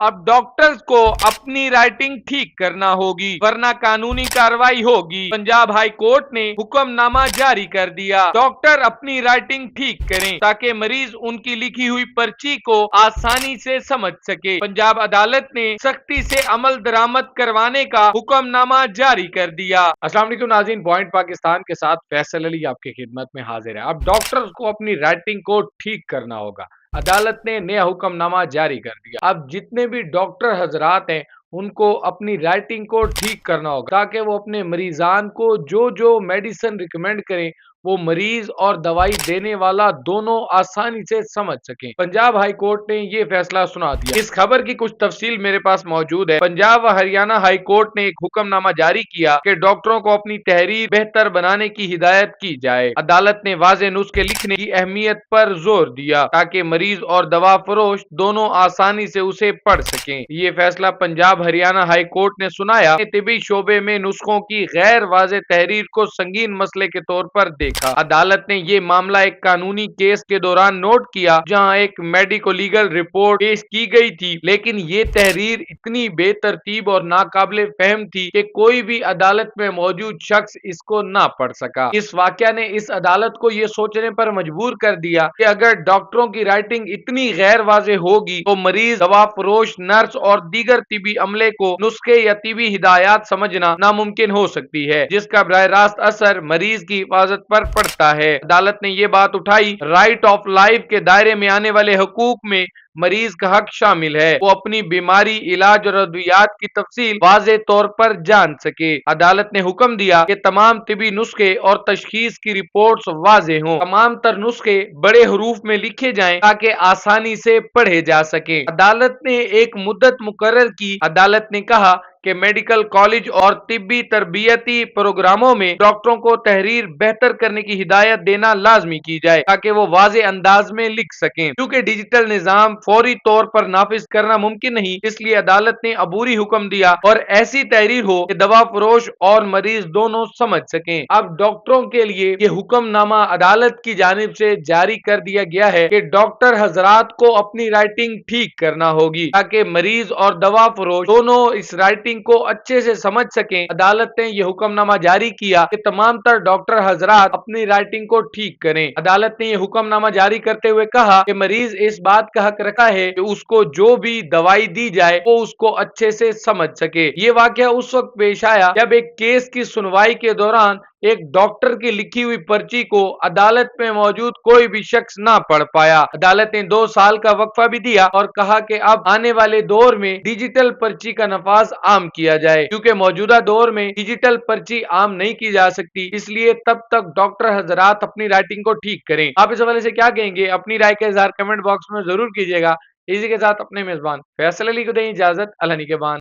अब डॉक्टर्स को अपनी राइटिंग ठीक करना होगी वरना कानूनी कार्रवाई होगी। पंजाब हाई कोर्ट ने हुक्मनामा जारी कर दिया। डॉक्टर अपनी राइटिंग ठीक करें ताकि मरीज उनकी लिखी हुई पर्ची को आसानी से समझ सके। पंजाब अदालत ने सख्ती से अमल दरामद करवाने का हुक्मनामा जारी कर दिया। अस्सलाम वालेकुम नाज़रीन, पॉइंट पाकिस्तान के साथ फैसल अली आपकी खिदमत में हाजिर है। अब डॉक्टर्स को अपनी राइटिंग को ठीक करना होगा। अदालत ने नया हुक्मनामा जारी कर दिया। अब जितने भी डॉक्टर हजरात हैं उनको अपनी राइटिंग को ठीक करना होगा ताकि वो अपने मरीजान को जो जो मेडिसिन रिकमेंड करें वो मरीज और दवाई देने वाला दोनों आसानी से समझ सकें। पंजाब हाई कोर्ट ने ये फैसला सुना दिया। इस खबर की कुछ तफसील मेरे पास मौजूद है। पंजाब व हरियाणा हाई कोर्ट ने एक हुक्मनामा जारी किया कि डॉक्टरों को अपनी तहरीर बेहतर बनाने की हिदायत की जाए। अदालत ने वाज़ेह नुस्खे लिखने की अहमियत पर जोर दिया ताकि मरीज और दवा फरोश दोनों आसानी से उसे पढ़ सकें। ये फैसला पंजाब हरियाणा हाई कोर्ट ने सुनाया। तिबी शोबे में नुस्खों की गैर वाज़ेह तहरीर को संगीन मसले के तौर पर देखा। अदालत ने ये मामला एक कानूनी केस के दौरान नोट किया जहां एक मेडिको लीगल रिपोर्ट पेश की गई थी, लेकिन ये तहरीर इतनी बेतरतीब और नाकाबिले फहम थी कि कोई भी अदालत में मौजूद शख्स इसको ना पढ़ सका। इस वाकया ने इस अदालत को ये सोचने पर मजबूर कर दिया कि अगर डॉक्टरों की राइटिंग इतनी गैर वाज़ेह होगी तो मरीज, दवा फरोश, नर्स और दीगर तिबी अमले को नुस्खे या तिबी हिदायत समझना नामुमकिन हो सकती है, जिसका बराह रास्त असर मरीज की हिफाजत पर पड़ता है। अदालत ने ये बात उठाई। राइट ऑफ लाइफ के दायरे में आने वाले हुकूक में मरीज का हक शामिल है वो अपनी बीमारी, इलाज और अद्वियात की तफसील वाज़ेह तौर पर जान सके। अदालत ने हुक्म दिया कि तमाम तिबी नुस्खे और तशखीस की रिपोर्ट्स वाज़ेह हों। तमाम तर नुस्खे बड़े हरूफ में लिखे जाएं ताकि आसानी से पढ़े जा सके। अदालत ने एक मुद्दत मुकर्रर की। अदालत ने कहा कि मेडिकल कॉलेज और तिब्बी तरबियती प्रोग्रामों में डॉक्टरों को तहरीर बेहतर करने की हिदायत देना लाजमी की जाए ताकि वो वाज़ेह अंदाज में लिख सकें। क्योंकि डिजिटल निज़ाम फौरी तौर पर नाफिज करना मुमकिन नहीं, इसलिए अदालत ने अबूरी हुक्म दिया और ऐसी तहरीर हो कि दवा फरोश और मरीज दोनों समझ सकें। अब डॉक्टरों के लिए ये हुक्मनामा अदालत की जानिब से जारी कर दिया गया है कि डॉक्टर हजरात को अपनी राइटिंग ठीक करना होगी ताकि मरीज और दवा फरोश दोनों इस राइटिंग को अच्छे से समझ सकें। अदालत ने यह हुक्मनामा जारी किया कि तमाम तर डॉक्टर हजरात अपनी राइटिंग को ठीक करें। अदालत ने यह हुक्मनामा जारी करते हुए कहा कि मरीज इस बात का हक रखा है कि उसको जो भी दवाई दी जाए वो उसको अच्छे से समझ सके। ये वाकया उस वक्त पेश आया जब एक केस की सुनवाई के दौरान एक डॉक्टर की लिखी हुई पर्ची को अदालत में मौजूद कोई भी शख्स ना पढ़ पाया। अदालत ने 2 साल का वक्फा भी दिया और कहा कि अब आने वाले दौर में डिजिटल पर्ची का नफाज आम किया जाए, क्योंकि मौजूदा दौर में डिजिटल पर्ची आम नहीं की जा सकती, इसलिए तब तक डॉक्टर हजरात अपनी राइटिंग को ठीक करें। आप इस हवाले से क्या कहेंगे? अपनी राय का इजहार कमेंट बॉक्स में जरूर कीजिएगा। इसी के साथ अपने मेजबान फैसल अली को दें इजाजत। अल्लाह निगहबान।